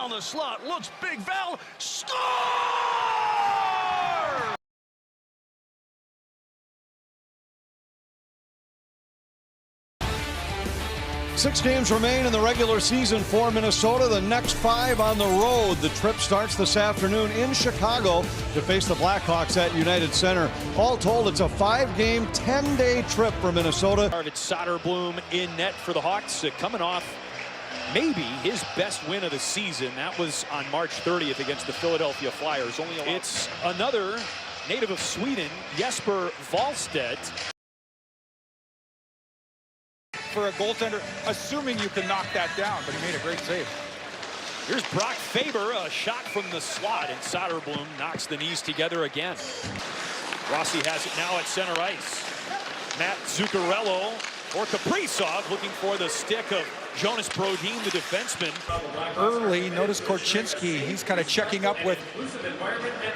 On the slot, looks big, Val, score! 6 games remain in the regular season for Minnesota. The next 5 on the road. The trip starts this afternoon in Chicago to face the Blackhawks at United Center. All told, it's a 5-game, 10-day trip for Minnesota. Soderblom in net for the Hawks, coming off maybe his best win of the season. That was on March 30th against the Philadelphia Flyers. It's another native of Sweden, Yesper Wallstedt. For a goaltender, assuming you can knock that down, but he made a great save. Here's Brock Faber, a shot from the slot, and Soderblom knocks the knees together again. Rossi has it now at center ice. Matt Zuccarello or Kaprizov looking for the stick of Jonas Brodin, the defenseman. Early, notice Korchinski, he's kind of checking up with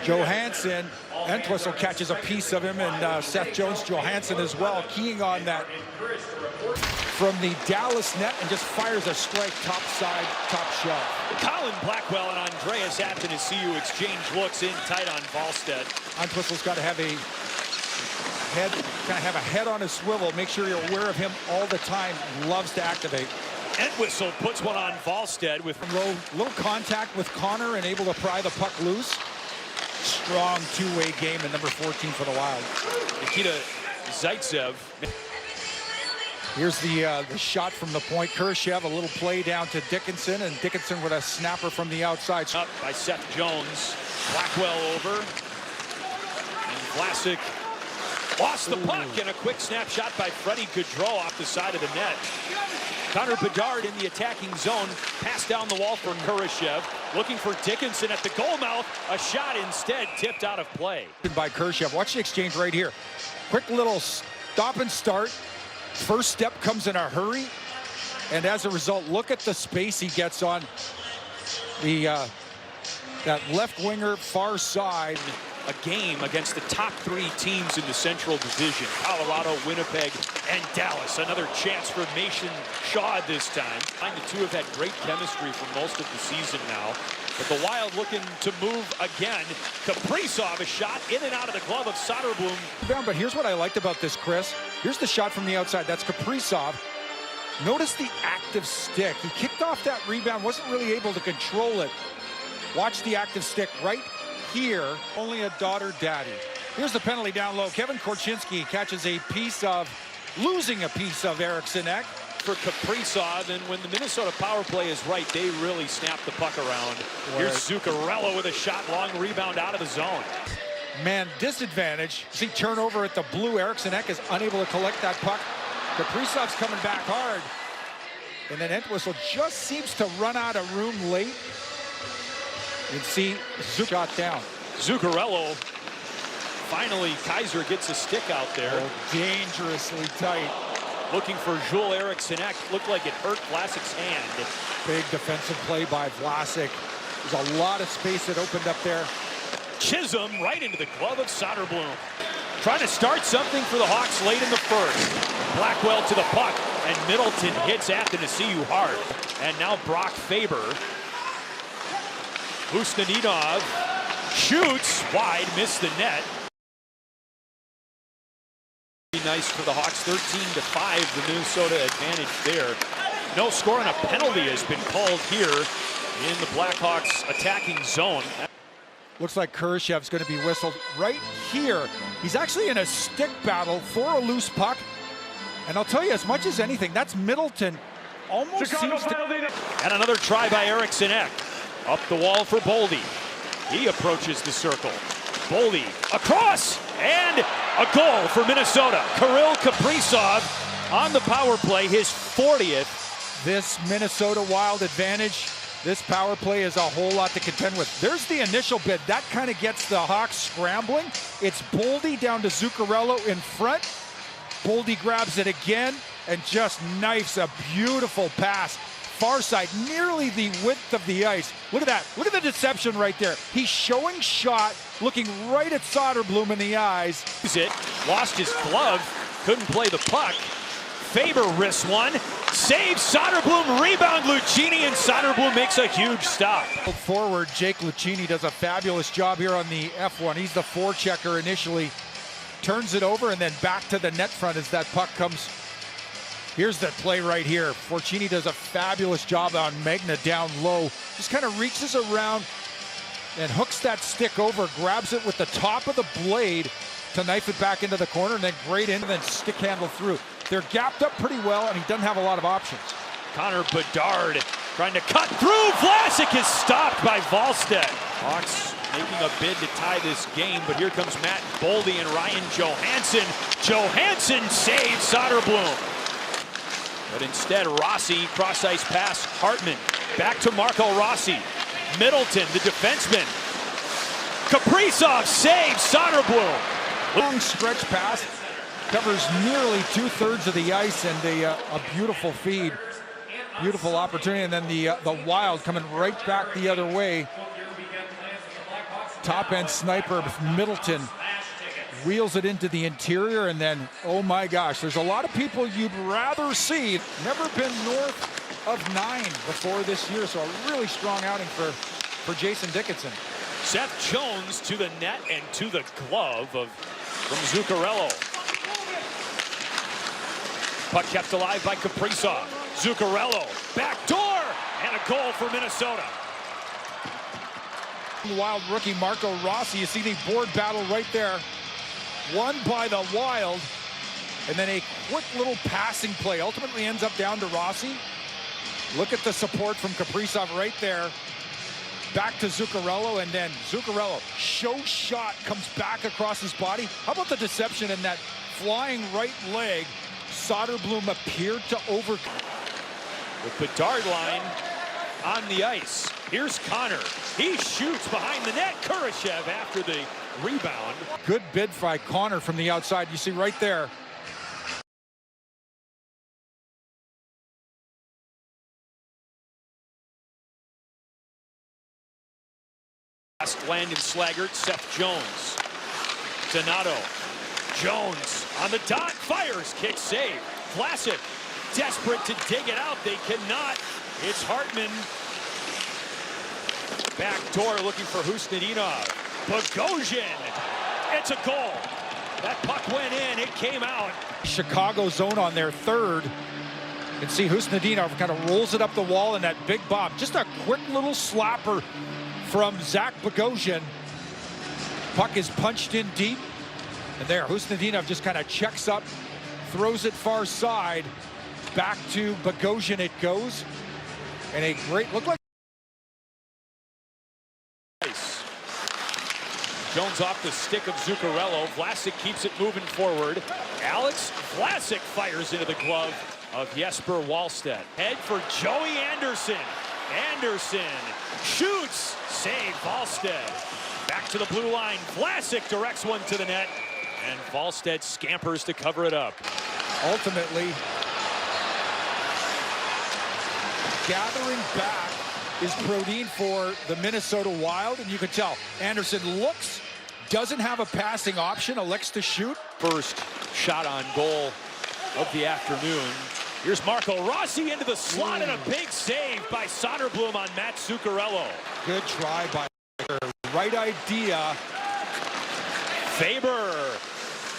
Johansson. Entwistle catches a piece of him, and Seth Jones-Johansson as well, keying on that from the Dallas net and just fires a strike top side, top shelf. Colin Blackwell and Andreas Athanasiou exchange looks in tight on Wallstedt. Entwistle's got to have a head on his swivel. Make sure you're aware of him all the time. Loves to activate. Entwistle puts one on Wallstedt with little contact with Connor and able to pry the puck loose. Strong two-way game in number 14 for the Wild. Nikita Zaitsev. Here's the shot from the point. Kurashev, a little play down to Dickinson, and Dickinson with a snapper from the outside. Up by Seth Jones. Blackwell over. And Vlasic lost the puck, and a quick snapshot by Frederic Godro off the side of the net. Connor Bedard in the attacking zone. Pass down the wall for Kurashev. Looking for Dickinson at the goal mouth. A shot instead tipped out of play. By Kurashev. Watch the exchange right here. Quick little stop and start. First step comes in a hurry, and as a result, look at the space he gets on the that left winger far side. A game against the top 3 teams in the Central Division, Colorado, Winnipeg, and Dallas. Another chance for Mason Shaw this time. The two have had great chemistry for most of the season now, but the Wild looking to move again. Kaprizov, a shot in and out of the glove of Soderblom. But here's what I liked about this, Chris. Here's the shot from the outside. That's Kaprizov. Notice the active stick. He kicked off that rebound, wasn't really able to control it. Watch the active stick right here. Only a daughter daddy. Here's the penalty down low. Kevin Korchinski catches losing a piece of Eriksson Ek. For Kaprizov, and when the Minnesota power play is right, they really snap the puck around. Here's Zuccarello with a shot, long rebound out of the zone. Man disadvantage. See turnover at the blue. Eriksson Ek is unable to collect that puck. Kaprizov's coming back hard. And then Entwistle just seems to run out of room late. You can see shot down. Zuccarello, finally Kaiser gets a stick out there. Oh, dangerously tight. Looking for Joel Eriksson Ek. Looked like it hurt Vlasic's hand. Big defensive play by Vlasic. There's a lot of space that opened up there. Chisholm right into the glove of Soderblom. Trying to start something for the Hawks late in the first. Blackwell to the puck, and Middleton hits Athanasiou hard. And now Brock Faber. Ustinov shoots wide, missed the net. Nice for the Hawks, 13-5, the Minnesota advantage there. No score, and a penalty has been called here in the Blackhawks attacking zone. Looks like Kurashev's going to be whistled right here. He's actually in a stick battle for a loose puck. And I'll tell you, as much as anything, that's Middleton. Almost seems to... And another try by Eriksson Ek. Up the wall for Boldy. He approaches the circle. Boldy across, and a goal for Minnesota. Kirill Kaprizov on the power play, his 40th. This Minnesota Wild advantage, this power play is a whole lot to contend with. There's the initial bid. That kind of gets the Hawks scrambling. It's Boldy down to Zuccarello in front. Boldy grabs it again and just knifes a beautiful pass. Far side, nearly the width of the ice. Look at that. Look at the deception right there. He's showing shot, looking right at Soderblom in the eyes. Lost his glove, couldn't play the puck. Faber wrists one. Saves Soderblom. Rebound Lucchini, and Soderblom makes a huge stop. Forward, Jake Lucchini does a fabulous job here on the F1. He's the forechecker initially. Turns it over and then back to the net front as that puck comes. Here's the play right here. Forcini does a fabulous job on Magna down low. Just kind of reaches around and hooks that stick over, grabs it with the top of the blade to knife it back into the corner, and then great in, and then stick handle through. They're gapped up pretty well, and he doesn't have a lot of options. Connor Bedard trying to cut through. Vlasic is stopped by Wallstedt. Hawks making a bid to tie this game, but here comes Matt Boldy and Ryan Johansson. Johansson saves Soderblom. But instead, Rossi, cross-ice pass, Hartman. Back to Marco Rossi. Middleton, the defenseman. Kaprizov saves Soderblom. Long stretch pass, covers nearly 2/3 of the ice, and a beautiful feed. Beautiful opportunity, and then the Wild coming right back the other way. Top-end sniper, Middleton, wheels it into the interior, and then, oh my gosh, there's a lot of people you'd rather see. Never been north of 9 before this year, so a really strong outing for Jason Dickinson. Seth Jones to the net and to the glove from Zuccarello. Puck kept alive by Kaprizov. Zuccarello, back door, and a goal for Minnesota. Wild rookie Marco Rossi, you see the board battle right there. Won by the Wild, and then a quick little passing play ultimately ends up down to Rossi. Look at the support from Kaprizov right there. Back to Zuccarello, and then Zuccarello, show shot, comes back across his body. How about the deception in that flying right leg? Soderblom appeared to over. With Bedard line on the ice. Here's Connor. He shoots behind the net. Kurashev after the rebound. Good bid by Connor from the outside. You see right there. Landon Slaggert, Seth Jones. Donato. Jones on the dot, fires, kick save. Vlasic desperate to dig it out. They cannot. It's Hartman. Back door looking for Husnudinov. Bogosian. It's a goal. That puck went in. It came out. Chicago zone on their third. You can see Husnudinov kind of rolls it up the wall in that big bomb. Just a quick little slapper from Zach Bogosian. Puck is punched in deep. And there, Husnudinov just kind of checks up, throws it far side. Back to Bogosian it goes. And a great look like. Jones off the stick of Zuccarello. Vlasic keeps it moving forward. Alex Vlasic fires into the glove of Yesper Wallstedt. Head for Joey Anderson. Anderson shoots. Save Wallstedt. Back to the blue line. Vlasic directs one to the net. And Wallstedt scampers to cover it up. Ultimately, gathering back is Prodine for the Minnesota Wild, and you can tell Anderson looks, doesn't have a passing option, elects to shoot. First shot on goal of the afternoon. Here's Marco Rossi into the slot, and a big save by Soderblom on Matt Zuccarello. Good try by right idea. Faber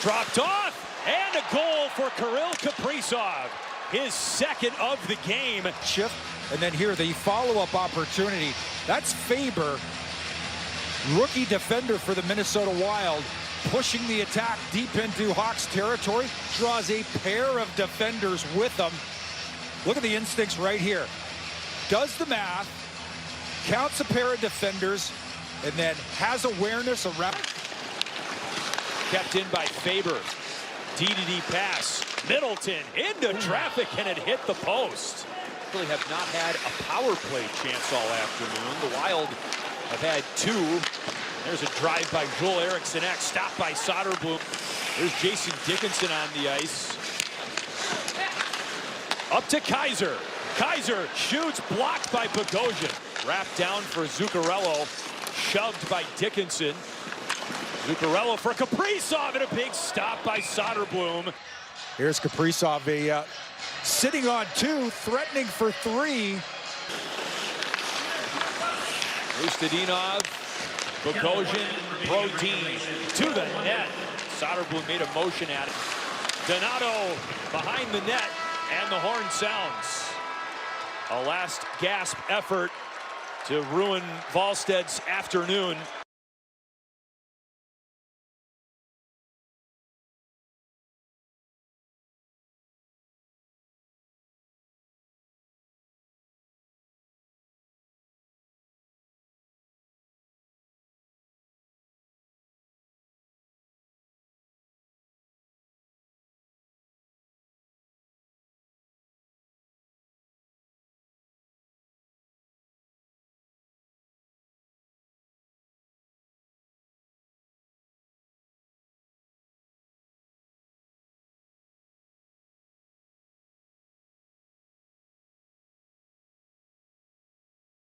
dropped off, and a goal for Kirill Kaprizov. His second of the game. Shift, and then here the follow-up opportunity. That's Faber, rookie defender for the Minnesota Wild, pushing the attack deep into Hawks territory, draws a pair of defenders with them. Look at the instincts right here. Does the math, counts a pair of defenders, and then has awareness around. Kept in by Faber. D-to-D pass. Middleton into traffic, and it hit the post. Really have not had a power play chance all afternoon. The Wild have had 2. There's a drive by Joel Eriksson Ek, stopped by Soderblom. There's Jason Dickinson on the ice. Up to Kaiser. Kaiser shoots, blocked by Bogosian. Wrapped down for Zuccarello, shoved by Dickinson. Zuccarello for Kaprizov, and a big stop by Soderblom. Here's Kaprizov, a sitting on 2, threatening for 3. Ustedinov, Bogosian, Brodin to the net. Soderblom made a motion at it. Donato behind the net, and the horn sounds. A last gasp effort to ruin Wallstedt's afternoon.